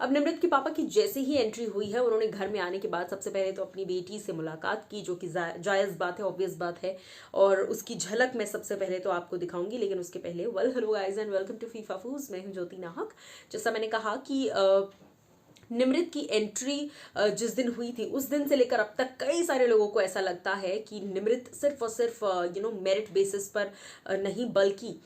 अब निमृत के पापा की जैसे ही एंट्री हुई है, उन्होंने घर में आने के बाद सबसे पहले तो अपनी बेटी से मुलाकात की, जो कि जायज़ बात है, ऑब्वियस बात है, और उसकी झलक मैं सबसे पहले तो आपको दिखाऊंगी। लेकिन उसके पहले well hello guys and welcome to FIFA Fooz. मैं हूं ज्योति नाहक। जैसा मैंने कहा कि निमृत की एंट्री जिस दिन हुई थी, उस दिन से लेकर अब तक कई सारे लोगों को ऐसा लगता है कि निमृत सिर्फ और सिर्फ मेरिट बेसिस पर नहीं, बल्कि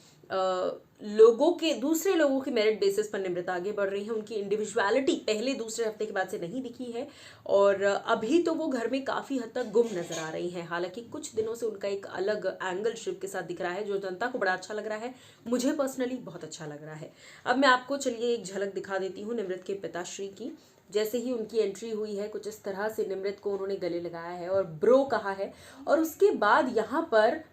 दूसरे लोगों के मेरिट बेसिस पर निमृत आगे बढ़ रही है। उनकी इंडिविजुअलिटी पहले दूसरे हफ्ते के बाद से नहीं दिखी है, और अभी तो वो घर में काफ़ी हद तक गुम नजर आ रही हैं। हालांकि कुछ दिनों से उनका एक अलग एंगल शिव के साथ दिख रहा है, जो जनता को बड़ा अच्छा लग रहा है, मुझे पर्सनली बहुत अच्छा लग रहा है। अब मैं आपको चलिए एक झलक दिखा देती हूँ निमृत के पिताश्री की। जैसे ही उनकी एंट्री हुई है, कुछ इस तरह से निमृत को उन्होंने गले लगाया है और ब्रो कहा है, और उसके बाद यहाँ पर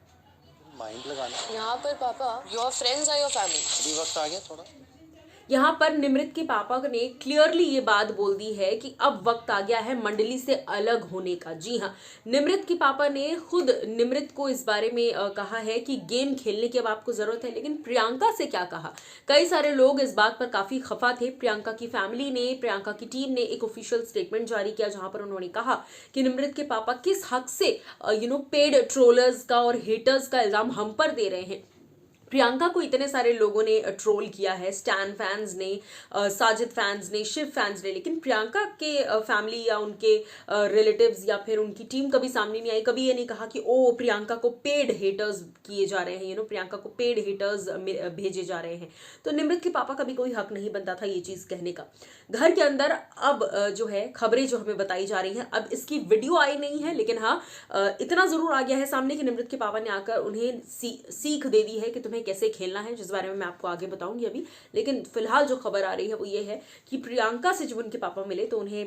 माइंड लगाना। यहाँ पर पापा, your friends are your family. अभी वक्त आ गया थोड़ा। यहाँ पर निमृत के पापा ने क्लियरली ये बात बोल दी है कि अब वक्त आ गया है मंडली से अलग होने का। जी हाँ, निमृत के पापा ने खुद निमृत को इस बारे में कहा है कि गेम खेलने की अब आपको जरूरत है। लेकिन प्रियंका से क्या कहा, कई सारे लोग इस बात पर काफी खफा थे। प्रियंका की फैमिली ने, प्रियंका की टीम ने एक ऑफिशियल स्टेटमेंट जारी किया, जहां पर उन्होंने कहा कि निमृत के पापा किस हक से पेड ट्रोलर्स का और हेटर्स का इल्जाम हम पर दे रहे हैं। प्रियंका को इतने सारे लोगों ने ट्रोल किया है, स्टैन फैंस ने, साजिद फैंस ने, शिव फैंस ने, लेकिन प्रियंका के फैमिली या उनके रिलेटिव्स या फिर उनकी टीम कभी सामने नहीं आई। कभी ये नहीं कहा कि ओ प्रियंका को पेड हेटर्स किए जा रहे हैं, प्रियंका को पेड हेटर्स भेजे जा रहे हैं। तो निमृत के पापा का भी कोई हक नहीं बनता था ये चीज कहने का। घर के अंदर अब जो है खबरें जो हमें बताई जा रही हैं, अब इसकी वीडियो आई नहीं है, लेकिन हाँ इतना जरूर आ गया है सामने कि निमृत के पापा ने आकर उन्हें सीख दे दी है कि तुम्हें कैसे खेलना है, जिस बारे में मैं आपको आगे बताऊंगी अभी। लेकिन फिलहाल जो खबर आ रही है वो ये है कि प्रियंका से जब उनके पापा मिले तो उन्हें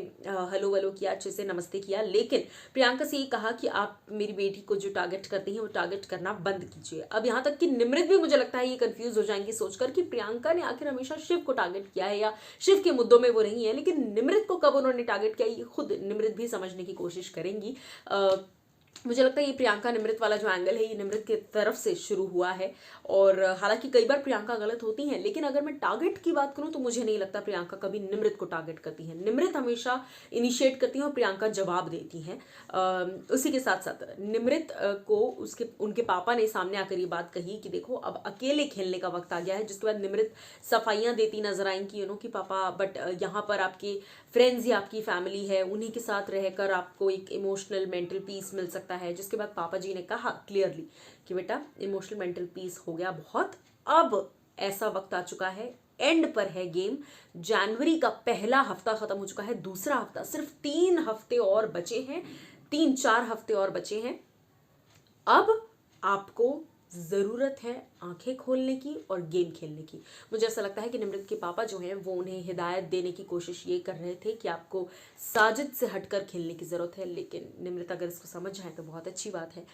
हेलो वेलो किया, अच्छे से नमस्ते किया, लेकिन प्रियंका से ये कहा कि आप मेरी बेटी को जो टारगेट करती हैं वो टारगेट करना बंद कीजिए। अब यहाँ तक कि निमृत भी, मुझे लगता है, ये कंफ्यूज हो जाएंगी सोचकर कि प्रियंका ने आखिर हमेशा शिव को टारगेट किया है या शिव के मुद्दों में वो नहीं है, लेकिन निमृत को कब उन्होंने टारगेट किया ये खुद निमृत भी समझने की कोशिश करेंगी। मुझे लगता है ये प्रियंका निमृत वाला जो एंगल है ये निमृत की तरफ से शुरू हुआ है, और हालांकि कई बार प्रियंका गलत होती हैं, लेकिन अगर मैं टारगेट की बात करूं तो मुझे नहीं लगता प्रियंका कभी निमृत को टारगेट करती है। निमृत हमेशा इनिशिएट करती है और प्रियंका जवाब देती हैं। उसी के साथ साथ निमृत को उनके पापा ने सामने आकर ये बात कही कि देखो अब अकेले खेलने का वक्त आ गया है, जिसके बाद निमृत सफाइयां देती नजर आई कि पापा बट यहाँ पर आपके फ्रेंड्स ही आपकी फैमिली है, उन्हीं के साथ रहकर आपको एक इमोशनल मेंटल पीस मिल सकता है। जिसके बाद पापा जी ने कहा क्लियरली कि बेटा इमोशनल मेंटल पीस हो गया बहुत, अब ऐसा वक्त आ चुका है, एंड पर है गेम। जनवरी का पहला हफ्ता खत्म हो चुका है, दूसरा हफ्ता, सिर्फ 3 हफ्ते और बचे हैं, 3-4 हफ्ते और बचे हैं। अब आपको जरूरत है आंखें खोलने की और गेम खेलने की। मुझे ऐसा लगता है कि निमृत के पापा जो हैं वो उन्हें हिदायत देने की कोशिश ये कर रहे थे कि आपको साजिद से हटकर खेलने की जरूरत है, लेकिन निमृत अगर इसको समझ जाए तो बहुत अच्छी बात है।